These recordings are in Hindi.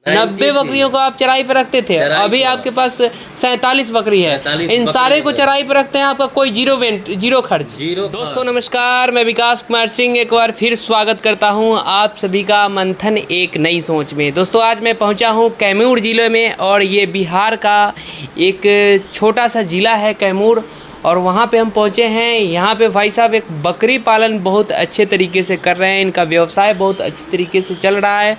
90 बकरियों को आप चराई पे रखते थे, अभी आपके पास 47 बकरी है। इन सारे को चराई पे रखते हैं, आपका कोई जीरो खर्च। दोस्तों नमस्कार, मैं विकास कुमार सिंह एक बार फिर स्वागत करता हूं आप सभी का मंथन एक नई सोच में। दोस्तों आज मैं पहुंचा हूं कैमूर ज़िले में, और ये बिहार का एक छोटा सा ज़िला है कैमूर, और वहाँ पे हम पहुँचे हैं। यहाँ पे भाई साहब एक बकरी पालन बहुत अच्छे तरीके से कर रहे हैं, इनका व्यवसाय बहुत अच्छे तरीके से चल रहा है।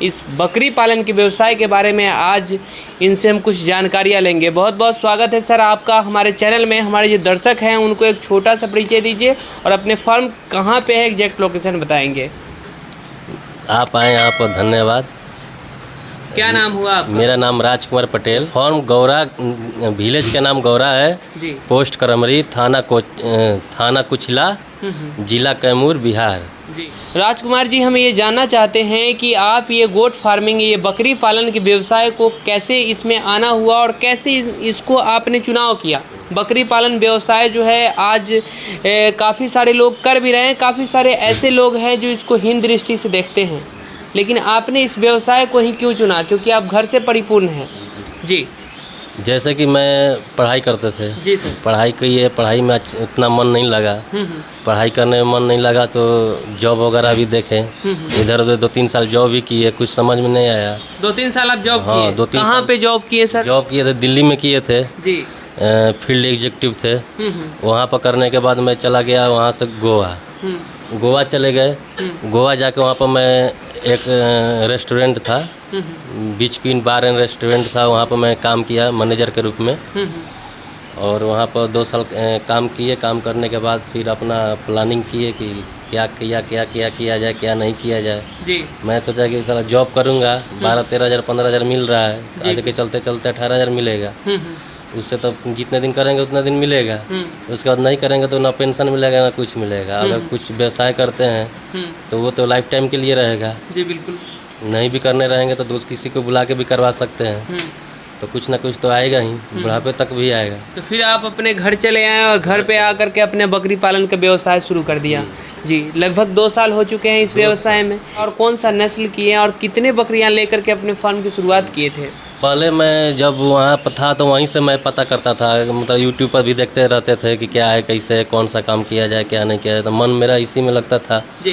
इस बकरी पालन के व्यवसाय के बारे में आज इनसे हम कुछ जानकारियाँ लेंगे। बहुत बहुत स्वागत है सर आपका हमारे चैनल में। हमारे जो दर्शक हैं उनको एक छोटा सा परिचय दीजिए और अपने फार्म कहाँ पे है एग्जैक्ट लोकेशन बताएंगे। आप आए यहाँ पर, धन्यवाद। क्या नाम हुआ आपका? मेरा नाम राजकुमार पटेल। फॉर्म गौरा, विलेज का नाम गौरा है जी। पोस्ट करमरी, थाना कुचला, जिला कैमूर, बिहार जी। राजकुमार जी, हम ये जानना चाहते हैं कि आप ये गोट फार्मिंग, ये बकरी पालन के व्यवसाय को कैसे इसमें आना हुआ और कैसे इसको आपने चुनाव किया। बकरी पालन व्यवसाय जो है आज काफ़ी सारे लोग कर भी रहे हैं, काफ़ी सारे ऐसे लोग हैं जो इसको हीन दृष्टि से देखते हैं, लेकिन आपने इस व्यवसाय को ही क्यों चुना? क्योंकि आप घर से परिपूर्ण हैं। जी। जैसे कि मैं पढ़ाई करते थे जी सर। पढ़ाई की है, पढ़ाई में उतना मन नहीं लगा। पढ़ाई करने में मन नहीं लगा तो जॉब वगैरह भी देखे, इधर उधर 2-3 साल जॉब भी किए, कुछ समझ में नहीं आया। 2-3 साल आप जॉब हाँ, किए? 2-3 कहाँ पे जॉब किए सर? जॉब किए थे, दिल्ली में किए थे जी। फील्ड एग्जीक्यूटिव थे। वहाँ पर करने के बाद मैं चला गया वहाँ से गोवा चले गए। गोवा जाके वहाँ पर मैं एक रेस्टोरेंट था, बीच क्वीन बार एंड रेस्टोरेंट था, वहाँ पर मैं काम किया मैनेजर के रूप में। और वहाँ पर 2 साल काम किए। काम करने के बाद फिर अपना प्लानिंग किए कि क्या किया जाए, क्या नहीं किया जाए। जी। मैं सोचा कि साला जॉब करूँगा, 12-13 हज़ार 15 हज़ार मिल रहा है, आगे के चलते 18 हज़ार मिलेगा। उससे तो जितने दिन करेंगे उतना दिन मिलेगा, उसके बाद नहीं करेंगे तो ना पेंशन मिलेगा ना कुछ मिलेगा। अगर कुछ व्यवसाय करते हैं तो वो तो लाइफ टाइम के लिए रहेगा। जी बिल्कुल। नहीं भी करने रहेंगे तो दोस्त किसी को बुला के भी करवा सकते हैं, तो कुछ ना कुछ तो आएगा ही, बुढ़ापे तक भी आएगा। तो फिर आप अपने घर चले आए और घर पे आकर के अपने बकरी पालन का व्यवसाय शुरू कर दिया। जी। लगभग 2 साल हो चुके हैं इस व्यवसाय में। और कौन सा नस्ल किए और कितने बकरियां लेकर के अपने फार्म की शुरुआत किए थे? पहले मैं जब वहाँ पर था तो वहीं से मैं पता करता था, मतलब यूट्यूब पर भी देखते रहते थे कि क्या है, कैसे, कौन सा काम किया जाए, क्या नहीं किया जाए। तो मन मेरा इसी में लगता था जी।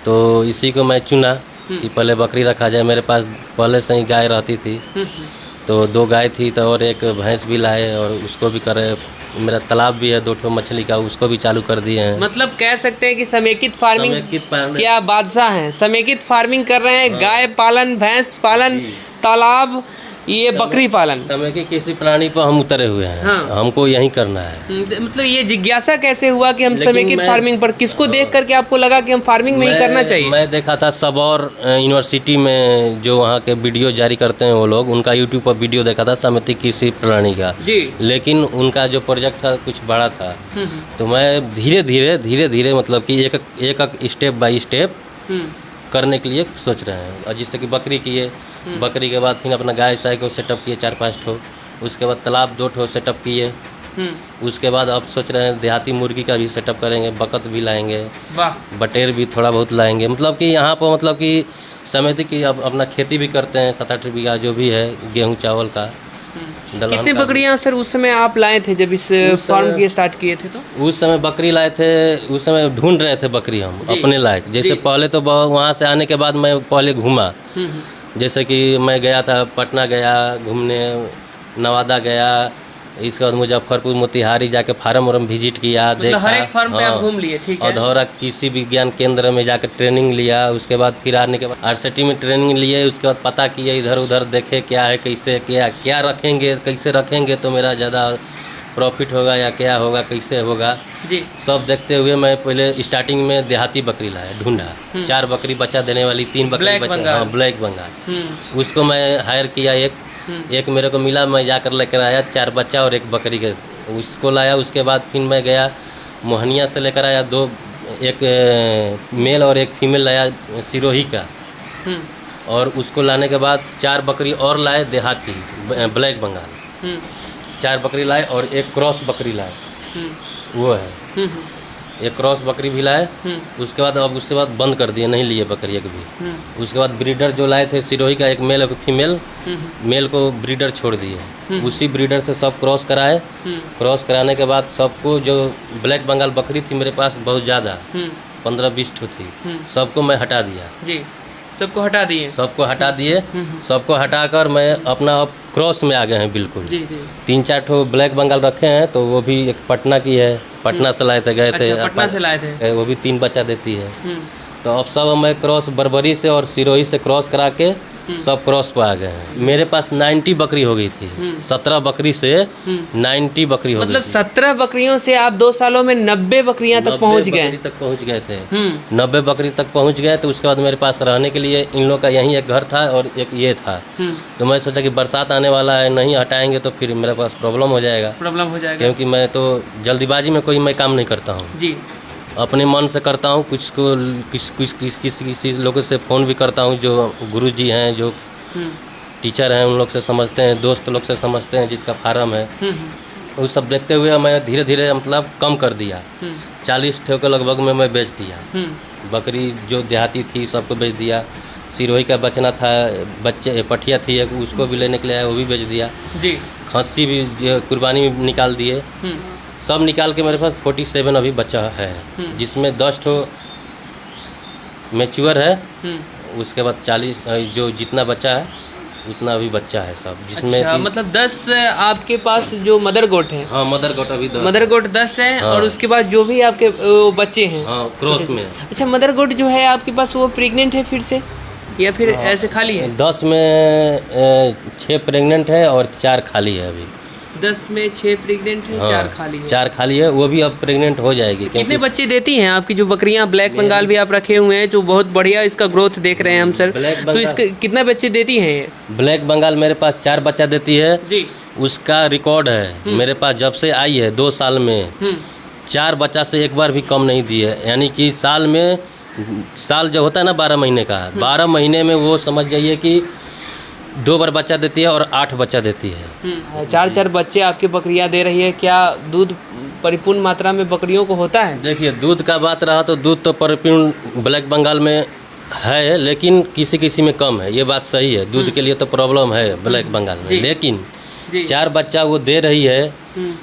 तो इसी को मैं चुना कि पहले बकरी रखा जाए। मेरे पास पहले से ही गाय रहती थी, तो 2 गाय थी तो और एक भैंस भी लाए, और उसको भी करे। मेरा तालाब भी है 2 ठो मछली का, उसको भी चालू कर दिए हैं। मतलब कह सकते हैं कि समेकित फार्मिंग के आप बादशाह हैं। समेकित फार्मिंग कर रहे हैं। हाँ। गाय पालन, भैंस पालन, तालाब, ये बकरी पालन, समय की किसी प्राणी पर हम उतरे हुए हैं। हाँ। हमको यही करना है। मतलब ये जिज्ञासा कैसे हुआ कि हम समेकित फार्मिंग पर, किसको देख करके आपको लगा कि हम फार्मिंग में ही करना चाहिए? मैं देखा था सबौर यूनिवर्सिटी में जो वहाँ के वीडियो जारी करते हैं वो लोग, उनका यूट्यूब पर वीडियो देखा था समेकित कृषि प्रणाली का जी। लेकिन उनका जो प्रोजेक्ट था कुछ बड़ा था, तो मैं धीरे धीरे मतलब कि एक स्टेप बाय स्टेप करने के लिए सोच रहे हैं। और जिससे कि बकरी किए, बकरी के बाद फिर अपना गाय साय को सेटअप किए 4-5 ठो, उसके बाद तालाब 2 ठो सेटअप किए। उसके बाद अब सोच रहे हैं देहाती मुर्गी का भी सेटअप करेंगे, बकत भी लाएंगे, बटेर भी थोड़ा बहुत लाएंगे। मतलब कि यहाँ पर मतलब कि समिति की अब अपना खेती भी करते हैं, 7-8 बीघा जो भी है गेहूँ चावल का। कितने बकरियां सर उस समय आप लाए थे जब इस फार्म की स्टार्ट किए थे? तो उस समय बकरी लाए थे, उस समय ढूंढ रहे थे बकरी हम अपने लायक। जैसे पहले तो वहाँ से आने के बाद मैं पहले घूमा, जैसे कि मैं गया था पटना गया घूमने, नवादा गया, इसके बाद मुजफ्फरपुर, मोतिहारी जाके फार्म विजिट किया, देखा। हर एक फार्म पे आप घूम लिए? ठीक है। और औधौरा कृषि विज्ञान केंद्र में जाकर ट्रेनिंग लिया। उसके बाद फिर आने के बाद RCT में ट्रेनिंग लिए। उसके बाद पता किए, इधर उधर देखे क्या है, कैसे क्या रखेंगे, कैसे रखेंगे तो मेरा ज़्यादा प्रॉफिट होगा या क्या होगा, कैसे होगा जी। सब देखते हुए मैं पहले स्टार्टिंग में देहाती बकरी लाया, ढूंढा 4 बकरी बच्चा देने वाली, 3 बकरी बच्चा, ब्लैक बंगाल। उसको मैं हायर किया, एक मेरे को मिला, मैं जाकर लेकर आया 4 बच्चा और 1 बकरी के, उसको लाया। उसके बाद फिर मैं गया मोहनिया से लेकर आया 2, एक मेल और 1 फीमेल लाया सिरोही का। और उसको लाने के बाद 4 बकरी और लाए देहाती ब्लैक बंगाल, 4 बकरी लाए और 1 क्रॉस बकरी लाए, वो है। एक क्रॉस बकरी भी लाए, उसके बाद अब उसके बाद बंद कर दिए, नहीं लिए बकरी एक भी। उसके बाद ब्रीडर जो लाए थे सिरोही का, एक मेल एक फीमेल, मेल को ब्रीडर छोड़ दिए, उसी ब्रीडर से सब क्रॉस कराए। क्रॉस कराने के बाद सबको, जो ब्लैक बंगाल बकरी थी मेरे पास बहुत ज़्यादा, 15-20 ठो थी, सबको मैं हटा दिया जी। सबको हटा दिए? सबको हटा दिए। सबको हटाकर मैं अपना अब क्रॉस में आ गए हैं बिल्कुल। जी जी। 3-4 ठो ब्लैक बंगाल रखे हैं, तो वो भी एक पटना की है, पटना से लाए थे, गए थे। अच्छा, पटना से लाए थे। वो भी 3 बच्चा देती है। तो अब सब मैं क्रॉस बरबरी से और सिरोही से क्रॉस करा के सब क्रॉस पर आ गए हैं। मेरे पास 90 बकरी हो गई थी, 17 बकरी से 90 बकरी हो गई। मतलब 17 बकरियों से आप 2 सालों में 90 बकरियां तक पहुंच गए? 90 तक पहुंच गए थे। 90 बकरी तक पहुंच गए। तो उसके बाद मेरे पास रहने के लिए इन लोग का यहीं एक घर था और एक ये था। तो मैं सोचा कि बरसात आने वाला है, नहीं हटाएंगे तो फिर मेरे पास प्रॉब्लम हो जाएगा, क्योंकि मैं तो जल्दीबाजी में कोई मैं काम नहीं करता हूँ जी, अपने मन से करता हूँ। कुछ को किसी लोगों से फ़ोन भी करता हूँ, जो गुरुजी हैं, जो टीचर हैं, उन लोग से समझते हैं, दोस्त लोग से समझते हैं जिसका फार्म है। वो सब देखते हुए मैं धीरे धीरे मतलब कम कर दिया। 40 ठो के लगभग में मैं बेच दिया। बकरी जो देहाती थी सबको बेच दिया। सिरोही का बचना था, बच्चे पठिया थी एक, उसको भी लेने के लिए आया, वो भी बेच दिया जी। खस्सी भी कुर्बानी में निकाल दिए, सब निकाल के मेरे पास 47 अभी बच्चा है, जिसमें 10 ठो मैच्योर है। उसके बाद 40 जो जितना बच्चा है उतना अभी बच्चा है सब, जिसमें अच्छा, मतलब 10 आपके पास जो मदर गोट है? हाँ, मदर गोट अभी 10, मदर गोट 10 है। हाँ। और उसके बाद जो भी आपके बच्चे हैं, हाँ, क्रॉस में। अच्छा, मदर गोट जो है आपके पास वो प्रेग्नेंट है फिर से, या फिर हाँ, ऐसे खाली है? 10 में 6 प्रेग्नेंट है और 4 खाली है अभी। 10 में 6 प्रेग्नेंट है, हाँ, 4 खाली है। 4 खाली है, वो भी अब प्रेग्नेंट हो जाएगी। कितने बच्चे देती हैं आपकी जो बकरियां? ब्लैक बंगाल भी आप रखे हुए हैं, जो बहुत बढ़िया इसका ग्रोथ देख रहे हैं हम सर, तो इसके कितने बच्चे देती हैं ये? ब्लैक बंगाल मेरे पास 4 बच्चा देती है जी। उसका रिकॉर्ड है मेरे पास, जब से आई है 2 साल में 4 बच्चा से एक बार भी कम नहीं दी है। यानी कि साल जो होता है ना 12 महीने का, 12 महीने में वो समझ जाइए कि 2 बार बच्चा देती है और 8 बच्चा देती है। 4 बच्चे आपकी बकरियां दे रही है। क्या दूध परिपूर्ण मात्रा में बकरियों को होता है? देखिए, दूध का बात रहा तो दूध तो परिपूर्ण ब्लैक बंगाल में है, लेकिन किसी में कम है, ये बात सही है। दूध के लिए तो प्रॉब्लम है ब्लैक बंगाल में, लेकिन 4 बच्चा वो दे रही है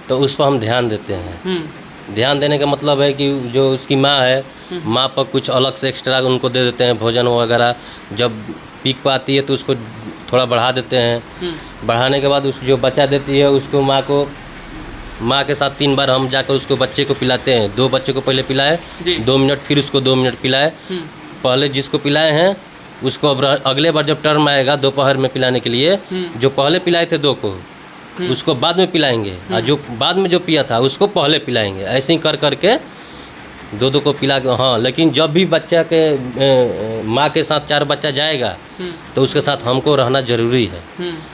तो उस पर हम ध्यान देते हैं। ध्यान देने का मतलब है कि जो उसकी माँ है, माँ पर कुछ अलग से एक्स्ट्रा उनको दे देते हैं भोजन वगैरह। जब पीक पर आती है तो उसको थोड़ा बढ़ा देते हैं। बढ़ाने के बाद उस जो बच्चा देती है उसको माँ के साथ 3 बार हम जाकर उसको बच्चे को पिलाते हैं। 2 बच्चे को पहले पिलाए 2 मिनट, फिर उसको 2 मिनट पिलाए। पहले जिसको पिलाए हैं उसको अब अगले बार जब टर्म आएगा दोपहर में पिलाने के लिए, जो पहले पिलाए थे 2 को उसको बाद में पिलाएंगे, और जो बाद में जो पिया था उसको पहले पिलाएंगे। ऐसे ही कर करके 2 को पिला के। हाँ, लेकिन जब भी बच्चा के माँ के साथ 4 बच्चा जाएगा तो उसके साथ हमको रहना जरूरी है,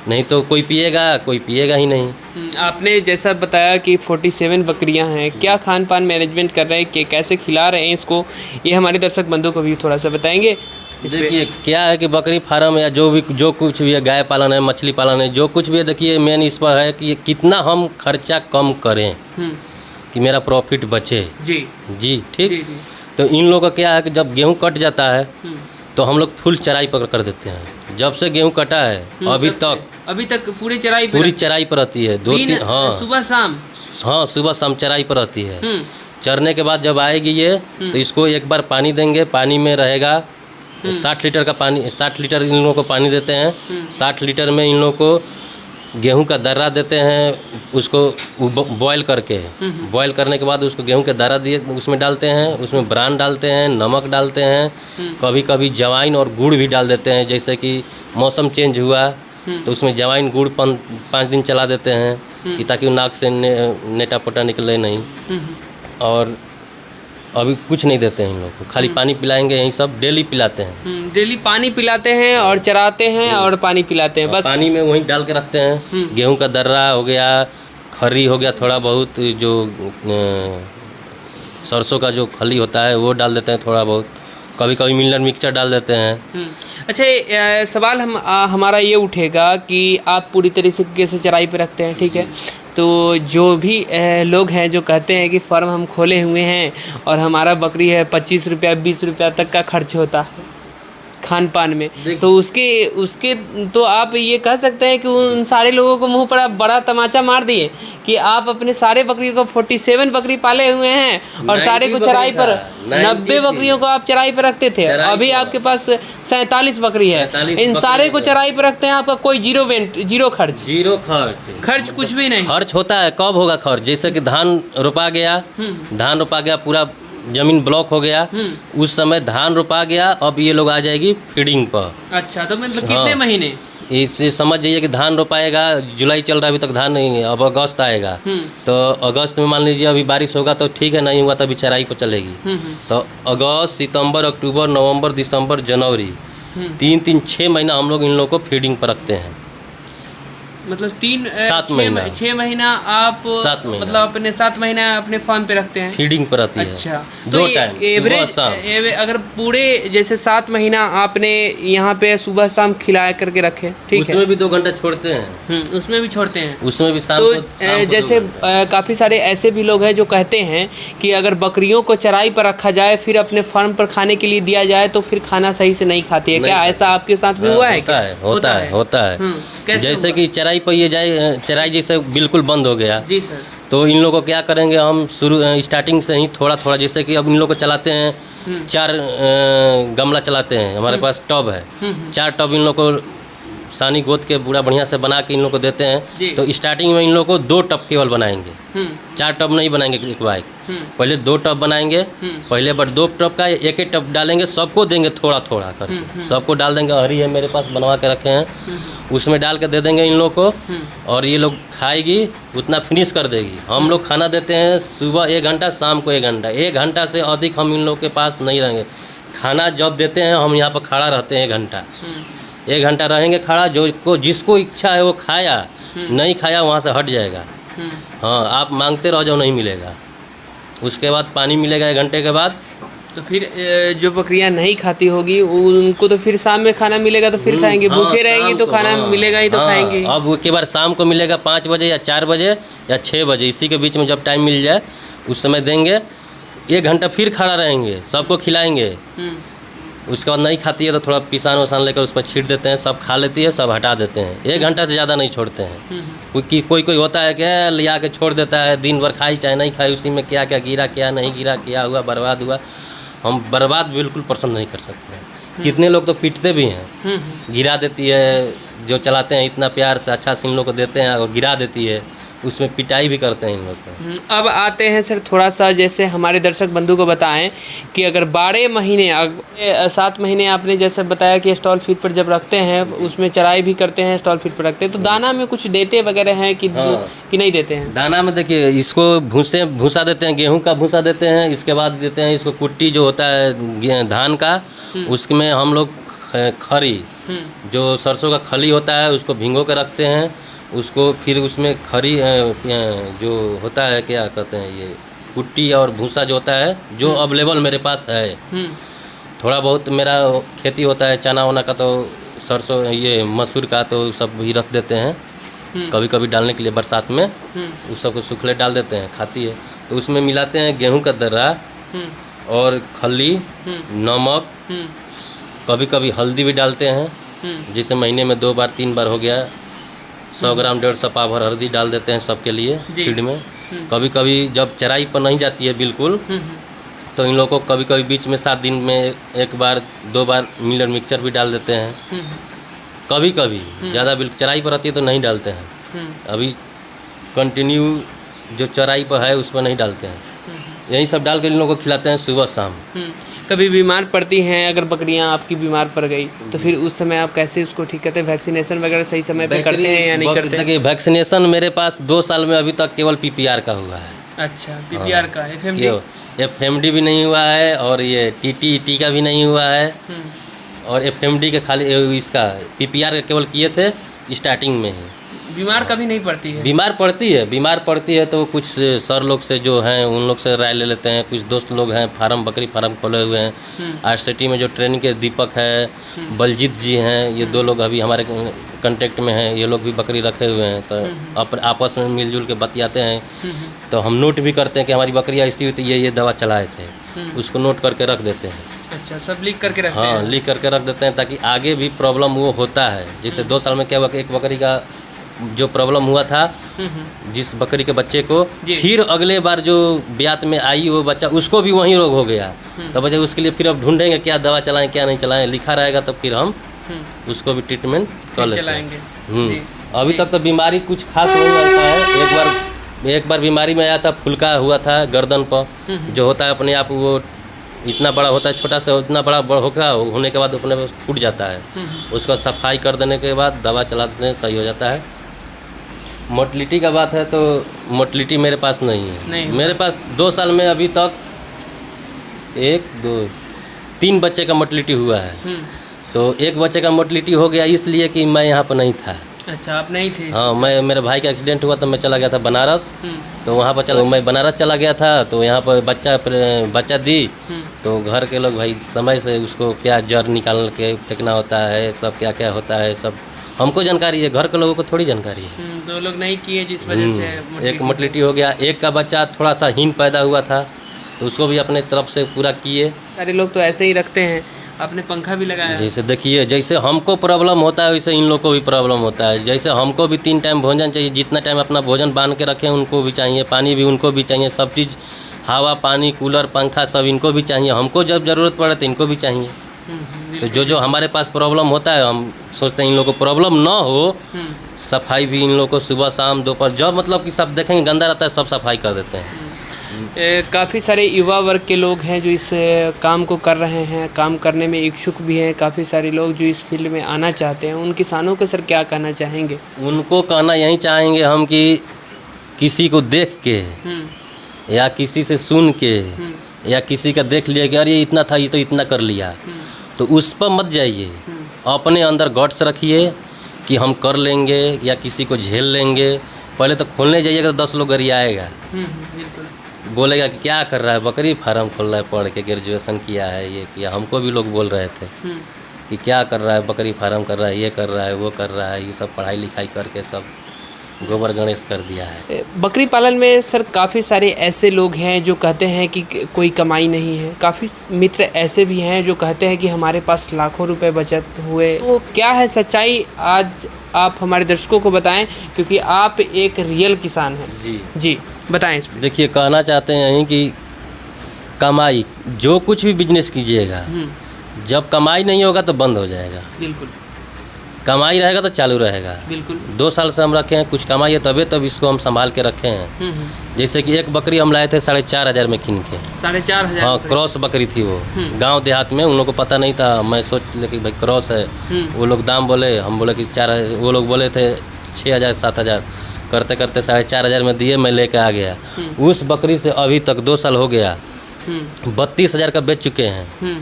नहीं तो कोई पिएगा ही नहीं। आपने जैसा बताया कि 47 बकरियां हैं, क्या खान पान मैनेजमेंट कर रहे हैं, कैसे खिला रहे हैं इसको, ये हमारे दर्शक बंधु को भी थोड़ा सा बताएंगे। देखिए, क्या है कि बकरी फार्म या जो कुछ भी है, गाय पालन है, मछली पालन है, जो कुछ भी है, देखिए मेन इस पर है कि कितना हम खर्चा कम करें कि मेरा प्रॉफिट बचे। जी ठीक। तो इन लोगों का क्या है कि जब गेहूं कट जाता है तो हम लोग फुल चराई पर कर देते हैं। जब से गेहूं कटा है अभी तक पूरी चराई पर रहती है। 2-3 हाँ, सुबह शाम। हाँ, सुबह शाम चराई पर रहती है। चरने के बाद जब आएगी ये तो इसको एक बार पानी देंगे। पानी में रहेगा 60 लीटर का पानी, 60 लीटर इन लोगों को पानी देते हैं। 60 लीटर में इन लोगों को गेहूं का दर्रा देते हैं, उसको बॉयल करके। बॉयल करने के बाद उसको गेहूं के दर्रा दिए उसमें डालते हैं, उसमें ब्रान डालते हैं, नमक डालते हैं, कभी कभी जवाइन और गुड़ भी डाल देते हैं। जैसे कि मौसम चेंज हुआ तो उसमें जवाइन गुड़ 5 दिन चला देते हैं कि ताकि नाक से नेटा पोटा निकले नहीं। और अभी कुछ नहीं देते हैं इन लोग को, खाली पानी पिलाएंगे। यही सब डेली पिलाते हैं, डेली पानी पिलाते हैं और चराते हैं और पानी पिलाते हैं। बस पानी में वहीं डाल के रखते हैं। गेहूं का दर्रा हो गया, खरी हो गया, थोड़ा बहुत जो सरसों का जो खली होता है वो डाल देते हैं थोड़ा बहुत, कभी कभी मिलर मिक्सचर डाल देते हैं। अच्छा, सवाल हमारा ये उठेगा कि आप पूरी तरीके से चराई पे रखते हैं, ठीक है, तो जो भी लोग हैं जो कहते हैं कि फार्म हम खोले हुए हैं और हमारा बकरी है 25 रुपया 20 रुपया तक का खर्च होता है खान पान में, तो उसके तो आप ये कह सकते हैं कि उन सारे लोगों को मुंह पर आप बड़ा तमाचा मार दिए कि आप अपने सारे बकरियों को 47 बकरी पाले हुए हैं और सारे को चराई पर 90 बकरियों को आप चराई पर रखते थे, अभी आपके पास 47 बकरी है, इन सारे को चराई पर रखते हैं, आपका कोई जीरो खर्च कुछ भी नहीं। खर्च होता है, कब होगा खर्च? जैसे कि धान रोपा गया पूरा जमीन ब्लॉक हो गया, उस समय धान रोपा गया, अब ये लोग आ जाएगी फीडिंग पर। अच्छा, तो मतलब कितने महीने? इससे समझ जाइए कि धान रोपाएगा, जुलाई चल रहा है, अभी तक धान नहीं है, अब अगस्त आएगा, तो अगस्त में मान लीजिए अभी बारिश होगा तो ठीक है, नहीं हुआ तो अभी चराई पर चलेगी। तो अगस्त, सितंबर, अक्टूबर, नवंबर, दिसंबर, जनवरी, 6 महीना हम लोग इन लोगों को फीडिंग पर रखते हैं। मतलब 6 महीना आप 7 महीना मतलब अपने 7 महीना अपने फार्म पे रखते हैं, फीडिंग पर रहती है। अच्छा, तो 2 टाइम एवरेज अगर पूरे जैसे 7 महीना आपने यहाँ पे सुबह शाम खिलाया करके रखे, ठीक है, उसमें भी 2 घंटे छोड़ते हैं, उसमें भी छोड़ते हैं, उसमें भी शाम तो जैसे काफ़ी सारे ऐसे भी लोग हैं जो कहते हैं कि अगर बकरियों को चराई पर रखा जाए फिर अपने फार्म पर खाने के लिए दिया जाए तो फिर खाना सही से नहीं खाती है, क्या ऐसा आपके साथ भी हुआ है? होता है। जैसे कि चराई पर ये चराई जैसे बिल्कुल बंद हो गया जी सर, तो इन लोगों को क्या करेंगे हम स्टार्टिंग से ही थोड़ा जैसे कि अब इन लोगों को चलाते हैं 4 गमला चलाते हैं, हमारे पास टब है, 4 टब इन लोगों को सानी गोद के पूरा बढ़िया से बना के इन लोग को देते हैं। तो स्टार्टिंग में इन लोग को 2 टब केवल बनाएंगे, 4 टब नहीं बनाएंगे एक बाइक, पहले 2 टब बनाएंगे, पहले बार 2 टब का एक टब डालेंगे, सबको देंगे थोड़ा करके, सबको डाल देंगे। हरी है मेरे पास बनवा के रखे हैं, उसमें डाल के दे देंगे इन लोग को, और ये लोग खाएगी उतना फिनिश कर देगी। हम लोग खाना देते हैं सुबह 1 घंटा, शाम को 1 घंटा, 1 घंटा से अधिक हम इन लोग के पास नहीं रहेंगे। खाना जब देते हैं हम यहाँ पर खड़ा रहते हैं 1 घंटा, 1 घंटा रहेंगे खड़ा, जिसको इच्छा है वो खाया, नहीं खाया वहाँ से हट जाएगा। हाँ, आप मांगते रह जाओ, नहीं मिलेगा। उसके बाद पानी मिलेगा 1 घंटे के बाद। तो फिर जो बकरियां नहीं खाती होगी उनको तो फिर शाम में खाना मिलेगा तो फिर खाएंगे, भूखे रहेंगी तो खाना मिलेगा ही तो खाएंगे। अब उसके बाद शाम को मिलेगा 5 बजे या 4 बजे या 6 बजे, इसी के बीच में जब टाइम मिल जाए उस समय देंगे। 1 घंटा फिर खड़ा रहेंगे, सबको खिलाएंगे। उसके बाद नहीं खाती है तो थोड़ा पिसान वसान लेकर उस पर छीट देते हैं, सब खा लेती है, सब हटा देते हैं। 1 घंटा से ज़्यादा नहीं छोड़ते हैं। कोई होता है क्या लिया के छोड़ देता है, दिन भर खाई चाहे नहीं खाई, उसी में क्या गिरा क्या नहीं गिरा, क्या हुआ, बर्बाद हुआ। हम बर्बाद बिल्कुल पसंद नहीं कर सकते हैं। कितने लोग तो पीटते भी हैं, गिरा देती है, जो चलाते हैं इतना प्यार से अच्छा से इन लोग को देते हैं और गिरा देती है, उसमें पिटाई भी करते हैं इन लोग को। अब आते हैं सर थोड़ा सा, जैसे हमारे दर्शक बंधु को बताएं कि अगर 12 महीने 7 महीने आपने जैसे बताया कि स्टॉल फीड पर जब रखते हैं उसमें चराई भी करते हैं, स्टॉल फीड पर रखते हैं, तो दाना में कुछ देते वगैरह हैं कि नहीं देते हैं? दाना में देखिए, इसको भूसा देते हैं, गेहूँ का भूसा देते हैं, इसके बाद देते हैं इसको कुट्टी जो होता है धान का, उसमें हम लोग खरी जो सरसों का खली होता है उसको भिंगो के रखते हैं, उसको फिर उसमें खरी जो होता है क्या कहते हैं ये कुट्टी और भूसा जो होता है, जो अवेलेबल मेरे पास है, थोड़ा बहुत मेरा खेती होता है चना वना का, तो सरसों ये मसूर का तो सब भी रख देते हैं कभी कभी डालने के लिए बरसात में, उस सबको सूखले डाल देते हैं, खाती है। तो उसमें मिलाते हैं गेहूं का दर्रा और खली, नमक, कभी कभी हल्दी भी डालते हैं, जिसे महीने में 2 बार 3 बार हो गया। 100 ग्राम 150 पाव हल्दी डाल देते हैं सबके लिए फीड में। कभी कभी जब चराई पर नहीं जाती है बिल्कुल, तो इन लोगों को कभी कभी बीच में 7 दिन में 1 बार 2 बार मिलर मिक्सचर भी डाल देते हैं। कभी कभी ज़्यादा चराई पर रहती है तो नहीं डालते हैं, अभी कंटिन्यू जो चराई पर है उस पर नहीं डालते हैं। यही सब डाल के इन लोगों को खिलाते हैं सुबह शाम। कभी बीमार पड़ती हैं, अगर बकरियां आपकी बीमार पड़ गई तो फिर उस समय आप कैसे उसको ठीक करते हैं? वैक्सीनेशन वगैरह सही समय पे करते हैं या नहीं करते? देखिए, वैक्सीनेशन मेरे पास 2 साल में अभी तक केवल PPR का हुआ है। अच्छा, PPR का, FMD भी नहीं हुआ है, और ये TT का भी नहीं हुआ है, और FMD के खाली इसका PPR का केवल किए थे स्टार्टिंग में ही। बीमार कभी नहीं पड़ती है? बीमार पड़ती है तो कुछ सर लोग से जो हैं उन लोग से राय ले लेते हैं। कुछ दोस्त लोग हैं बकरी फार्म खोले हुए हैं, RCT में जो ट्रेनिंग के दीपक है, बलजीत जी हैं, ये 2 लोग अभी हमारे कांटेक्ट में हैं, ये लोग भी बकरी रखे हुए हैं, तो आपस में मिलजुल के बतियाते हैं। तो हम नोट भी करते हैं कि हमारी बकरी ऐसी हुई थी, ये दवा चलाए थे, उसको नोट करके रख देते हैं। अच्छा, सब लिख करके रखते हैं? हाँ, लिख करके रख देते हैं ताकि आगे भी प्रॉब्लम वो होता है। जैसे 2 साल में क्या हुआ कि एक बकरी का जो प्रॉब्लम हुआ था, जिस बकरी के बच्चे को, फिर अगले बार जो ब्यात में आई वो बच्चा, उसको भी वही रोग हो गया। तो वजह उसके लिए फिर अब ढूंढेंगे क्या दवा चलाएं क्या नहीं चलाएं, लिखा रहेगा तो फिर हम उसको भी ट्रीटमेंट कर लेते हैं। अभी तक तो बीमारी कुछ खास नहीं रहता है। एक बार बीमारी में आया था, फुलका हुआ था गर्दन पर, जो होता है अपने आप वो इतना बड़ा होता है, छोटा सा इतना बड़ा होने के बाद अपने फूट जाता है। उसका सफाई कर देने के बाद दवा चला देने सही हो जाता है। मोटिलिटी का बात है तो मोटिलिटी मेरे पास नहीं है। मेरे पास 2 साल में अभी तक 1 2 3 बच्चे का मोटिलिटी हुआ है। तो एक बच्चे का मोटिलिटी हो गया इसलिए कि मैं यहाँ पर नहीं था। अच्छा, आप नहीं थे? हाँ, मेरे भाई का एक्सीडेंट हुआ तो मैं चला गया था बनारस। तो वहाँ पर मैं बनारस चला गया था, तो यहाँ पर बच्चा दी, तो घर के लोग भाई समय से उसको क्या जड़ निकाल के फेंकना होता है, सब क्या क्या होता है, सब हमको जानकारी है, घर के लोगों को थोड़ी जानकारी है। तो लोग नहीं किए जिस वजह से एक मोटिलिटी हो गया। एक का बच्चा थोड़ा सा हीन पैदा हुआ था, तो उसको भी अपने तरफ से पूरा किए। सारे लोग तो ऐसे ही रखते हैं, आपने पंखा भी लगाया। जैसे देखिए, जैसे हमको प्रॉब्लम होता है वैसे इन लोग को भी प्रॉब्लम होता है। जैसे हमको भी 3 टाइम भोजन चाहिए, जितना टाइम अपना भोजन बांध के रखें उनको भी चाहिए, पानी भी उनको भी चाहिए, सब चीज़, हवा पानी कूलर पंखा सब इनको भी चाहिए। हमको जब ज़रूरत पड़े तो इनको भी चाहिए। तो जो हमारे पास प्रॉब्लम होता है, हम सोचते हैं इन लोगों को प्रॉब्लम ना हो। सफाई भी इन लोगों को सुबह शाम दोपहर, जब मतलब कि सब देखेंगे गंदा रहता है सब सफाई कर देते हैं। काफ़ी सारे युवा वर्ग के लोग हैं जो इस काम को कर रहे हैं, काम करने में इच्छुक भी हैं। काफ़ी सारे लोग जो इस फील्ड में आना चाहते हैं, उन किसानों को सर क्या कहना चाहेंगे? उनको कहना यही चाहेंगे हम कि किसी को देख के या किसी से सुन के या किसी का देख लिया कि अरे ये इतना था, ये तो इतना कर लिया, तो उस पर मत जाइए। अपने अंदर गट्स रखिए कि हम कर लेंगे या किसी को झेल लेंगे। पहले तो खोलने जाइएगा तो 10 लोग गरियाएगा, बोलेगा कि क्या कर रहा है, बकरी फार्म खोल रहा है, पढ़ के ग्रेजुएशन किया है, ये किया। हमको भी लोग बोल रहे थे कि क्या कर रहा है, बकरी फार्म कर रहा है, ये कर रहा है, वो कर रहा है, ये सब पढ़ाई लिखाई करके सब गोबर गणेश कर दिया है। बकरी पालन में सर काफ़ी सारे ऐसे लोग हैं जो कहते हैं कि कोई कमाई नहीं है। काफ़ी मित्र ऐसे भी हैं जो कहते हैं कि हमारे पास लाखों रुपए बचत हुए। तो क्या है सच्चाई, आज आप हमारे दर्शकों को बताएं, क्योंकि आप एक रियल किसान हैं। जी बताएं इस पर। देखिए, कहना चाहते हैं कि कमाई, जो कुछ भी बिजनेस कीजिएगा, जब कमाई नहीं होगा तो बंद हो जाएगा। बिल्कुल। कमाई रहेगा तो चालू रहेगा। बिल्कुल। 2 साल से हम रखे हैं, कुछ कमाई है तभी तब इसको हम संभाल के रखे हैं। जैसे कि एक बकरी हम लाए थे 4,500 में किन के। 4,500? हाँ, क्रॉस बकरी थी वो। गांव देहात में उन लोगों को पता नहीं था। मैं सोच लिया कि भाई क्रॉस है। वो लोग दाम बोले, हम बोले कि 4, वो लोग बोले थे 6,000 7,000, करते करते 4,500 में दिए, मैं लेके आ गया। उस बकरी से अभी तक 2 साल हो गया, 32,000 का बेच चुके हैं।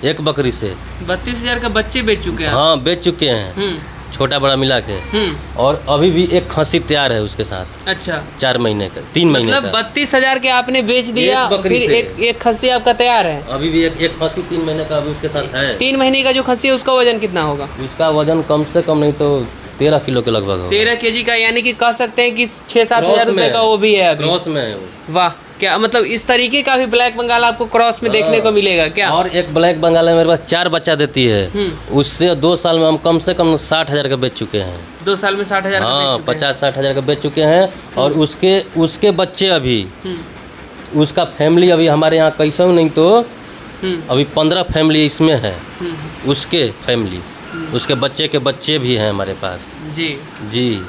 एक बकरी से 32,000 का बच्चे बेच चुके हैं? हाँ, बेच चुके हैं, छोटा बड़ा मिला के। और अभी भी एक खस्सी तैयार है उसके साथ। अच्छा। 4 महीने का, 3 महीने मतलब 32,000 के आपने बेच दिया, फिर एक खस्सी आपका तैयार है? अभी भी एक खस्सी 3 महीने का अभी उसके साथ है। 3 महीने का जो खस्सी है उसका वजन कितना होगा? उसका वजन कम से कम नहीं तो 13 किलो के लगभग होगा। 13 kg का, यानी कि कह सकते हैं कि 6-7 हज़ार रुपए का वो भी है अभी। क्रॉस में है वो। वाह, क्या मतलब इस तरीके का भी ब्लैक बंगाल आपको क्रॉस में देखने को मिलेगा क्या? और एक ब्लैक बंगाल है मेरे पास, 4 बच्चा देती है। उससे 2 साल में हम कम से कम 60,000 का बेच चुके हैं। 2 साल में 60,000? हाँ, 50-60 हज़ार का बेच चुके हैं। और उसके बच्चे अभी, उसका फैमिली अभी हमारे यहाँ कैसा नहीं तो अभी 15 फैमिली इसमें है। उसके फैमिली, उसके बच्चे के बच्चे भी हैं हमारे पास। जी।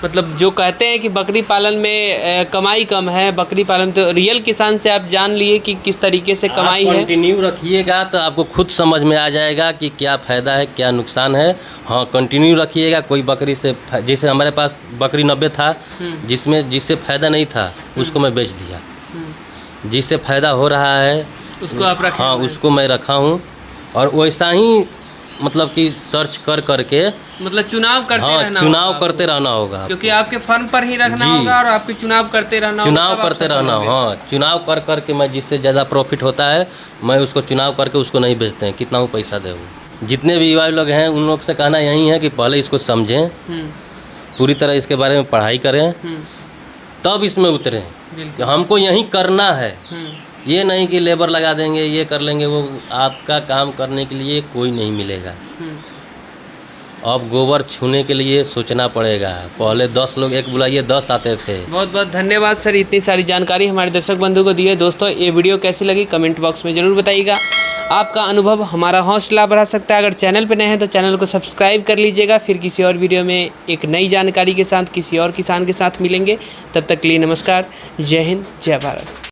मतलब जो कहते हैं कि बकरी पालन में कमाई कम है, बकरी पालन, तो रियल किसान से आप जान लिए कि किस तरीके से कमाई है। कंटिन्यू रखिएगा तो आपको खुद समझ में आ जाएगा कि क्या फ़ायदा है, क्या नुकसान है। हाँ, कंटिन्यू रखिएगा। कोई बकरी से, जैसे हमारे पास बकरी 90 था, जिससे फ़ायदा नहीं था उसको मैं बेच दिया। जिससे फ़ायदा हो रहा है उसको आप रखें? हाँ, उसको मैं रखा हूँ। और वैसा ही मतलब कि सर्च करके, मतलब चुनाव करते रहना, चुनाव करते रहना होगा, क्योंकि आपके फर्म पर ही रखना होगा और आपके चुनाव करते रहना होगा। चुनाव करते रहना। हाँ, चुनाव करके मैं जिससे ज़्यादा प्रॉफिट होता है मैं उसको चुनाव करके उसको नहीं बेचते हैं, कितना पैसा दे वो। जितने भी युवा लोग हैं उन लोग से कहना यही है कि पहले इसको समझें, पूरी तरह इसके बारे में पढ़ाई करें, तब इसमें उतरें कि हमको यही करना है। ये नहीं कि लेबर लगा देंगे, ये कर लेंगे, वो आपका काम करने के लिए कोई नहीं मिलेगा। अब गोबर छूने के लिए सोचना पड़ेगा। पहले 10 लोग एक बुलाइए 10 आते थे। बहुत बहुत धन्यवाद सर, इतनी सारी जानकारी हमारे दर्शक बंधु को दी है। दोस्तों ये वीडियो कैसी लगी कमेंट बॉक्स में ज़रूर बताइएगा। आपका अनुभव हमारा हौसला बढ़ा सकता है। अगर चैनल पर नए हैं तो चैनल को सब्सक्राइब कर लीजिएगा। फिर किसी और वीडियो में एक नई जानकारी के साथ किसी और किसान के साथ मिलेंगे। तब तक के लिए नमस्कार, जय हिंद, जय भारत।